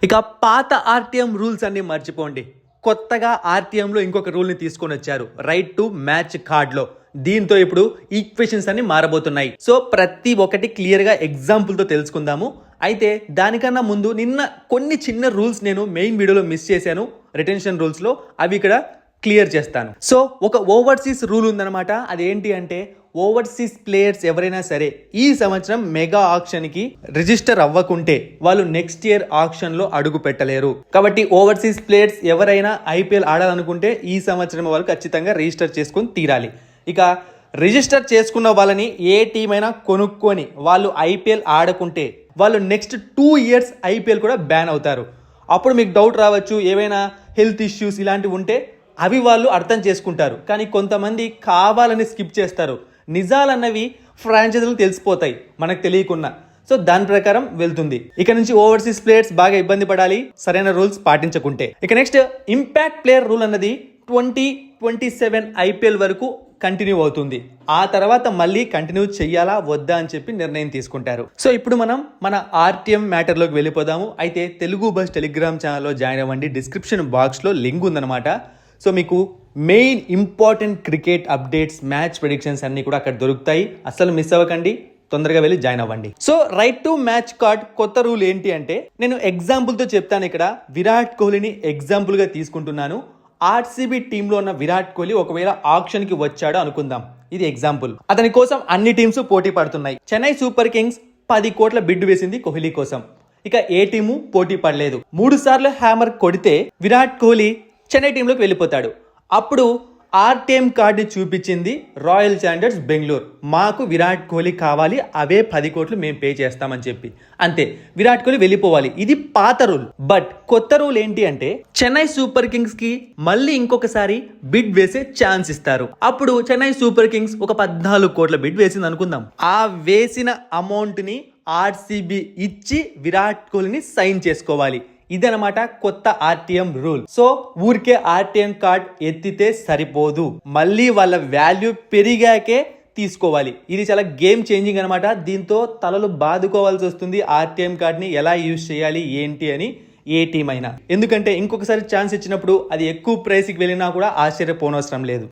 ఇక పాత RTM rules అన్ని మర్చిపోండి. కొత్తగా ఆర్టీఎంలో ఇంకొక రూల్ని తీసుకొని వచ్చారు, రైట్ టు మ్యాచ్ కార్డ్లో. దీంతో ఇప్పుడు ఈక్వేషన్స్ అన్ని మారబోతున్నాయి. సో ప్రతి ఒక్కటి క్లియర్గా ఎగ్జాంపుల్తో తెలుసుకుందాము. అయితే దానికన్నా ముందు నిన్న కొన్ని చిన్న రూల్స్ నేను మెయిన్ వీడియోలో మిస్ చేశాను రిటెన్షన్ రూల్స్లో, అవి ఇక్కడ క్లియర్ చేస్తాను. సో ఒక ఓవర్సీస్ రూల్ ఉందన్నమాట. అదేంటి అంటే ఓవర్సీస్ ప్లేయర్స్ ఎవరైనా సరే ఈ సంవత్సరం మెగా ఆక్షన్కి రిజిస్టర్ అవ్వకుంటే వాళ్ళు నెక్స్ట్ ఇయర్ ఆక్షన్లో అడుగు పెట్టలేరు. కాబట్టి ఓవర్సీస్ ప్లేయర్స్ ఎవరైనా ఐపీఎల్ ఆడాలనుకుంటే ఈ సంవత్సరం వాళ్ళు ఖచ్చితంగా రిజిస్టర్ చేసుకుని తీరాలి. ఇక రిజిస్టర్ చేసుకున్న వాళ్ళని ఏ టీం అయినా కొనుక్కొని వాళ్ళు ఐపీఎల్ ఆడకుంటే వాళ్ళు నెక్స్ట్ 2 years ఐపీఎల్ కూడా బ్యాన్ అవుతారు. అప్పుడు మీకు డౌట్ రావచ్చు, ఏవైనా హెల్త్ ఇష్యూస్ ఇలాంటివి ఉంటే అవి వాళ్ళు అర్థం చేసుకుంటారు. కానీ కొంతమంది కావాలని స్కిప్ చేస్తారు. నిజాలన్నవి ఫ్రాంచైజీలకు తెలిసిపోతాయి మనకు తెలియకుండా. సో దాని ప్రకారం వెళ్తుంది. ఇక నుంచి ఓవర్సీస్ ప్లేయర్స్ బాగా ఇబ్బంది పడాలి సరైన రూల్స్ పాటించకుంటే. ఇక నెక్స్ట్ ఇంపాక్ట్ ప్లేయర్ రూల్ అన్నది 2027 ఐపీఎల్ వరకు కంటిన్యూ అవుతుంది. ఆ తర్వాత మళ్ళీ కంటిన్యూ చెయ్యాలా వద్దా అని చెప్పి నిర్ణయం తీసుకుంటారు. సో ఇప్పుడు మనం మన ఆర్టీఎం మ్యాటర్లోకి వెళ్ళిపోదాము. అయితే తెలుగు బస్ టెలిగ్రామ్ ఛానల్లో జాయిన్ అవ్వండి. డిస్క్రిప్షన్ బాక్స్లో లింక్ ఉందన్నమాట. సో మీకు main important cricket updates, match predictions అన్ని కూడా అక్కడ దొరుకుతాయి. అసలు మిస్ అవ్వకండి, తొందరగా వెళ్ళి జాయిన్ అవ్వండి. So right to match card కొత్త రూల్ ఏంటి అంటే, నేను ఎగ్జాంపుల్తో చెప్తాను. ఇక్కడ విరాట్ కోహ్లీని ఎగ్జాంపుల్గా తీసుకుంటున్నాను. ఆర్సీబీ టీంలో ఉన్న విరాట్ కోహ్లీ ఒకవేళ ఆక్షన్కి వచ్చాడు అనుకుందాం, ఇది ఎగ్జాంపుల్. అతని కోసం అన్ని టీమ్స్ పోటీ పడుతున్నాయి. చెన్నై సూపర్ కింగ్స్ 10 కోట్ల బిడ్ వేసింది కోహ్లీ కోసం. ఇక ఏ టీము పోటీ పడలేదు. 3 సార్లు హ్యామర్ కొడితే విరాట్ కోహ్లీ చెన్నై టీంలోకి వెళ్ళిపోతాడు. అప్పుడు ఆర్టీఎం కార్డుని చూపించింది రాయల్ ఛాలెంజర్స్ బెంగళూరు. మాకు విరాట్ కోహ్లీ కావాలి, అవే 10 కోట్లు మేము పే చేస్తామని చెప్పి. అంతే, విరాట్ కోహ్లీ వెళ్ళిపోవాలి. ఇది పాత రూల్. బట్ కొత్త రూల్ ఏంటి అంటే, చెన్నై సూపర్ కింగ్స్ కి మళ్ళీ ఇంకొకసారి బిడ్ వేసే ఛాన్స్ ఇస్తారు. అప్పుడు చెన్నై సూపర్ కింగ్స్ ఒక 14 కోట్ల బిడ్ వేసింది అనుకుందాం. ఆ వేసిన అమౌంట్ ని ఆర్సీబీ ఇచ్చి విరాట్ కోహ్లీని సైన్ చేసుకోవాలి. ఇదనమాట కొత్త ఆర్టీఎం రూల్. సో ఊరికే ఆర్టీఎం కార్డ్ ఎత్తితే సరిపోదు, మళ్ళీ వాళ్ళ వాల్యూ పెరిగాకే తీసుకోవాలి. ఇది చాలా గేమ్ చేంజింగ్ అనమాట. దీంతో తలలు బాదుకోవాల్సి వస్తుంది ఆర్టీఎం కార్డ్ని ఎలా యూజ్ చేయాలి ఏంటి అని ఏ టీం అయినా. ఎందుకంటే ఇంకొకసారి ఛాన్స్ ఇచ్చినప్పుడు అది ఎక్కువ ప్రైస్కి వెళ్ళినా కూడా ఆశ్చర్యపోనవసరం లేదు.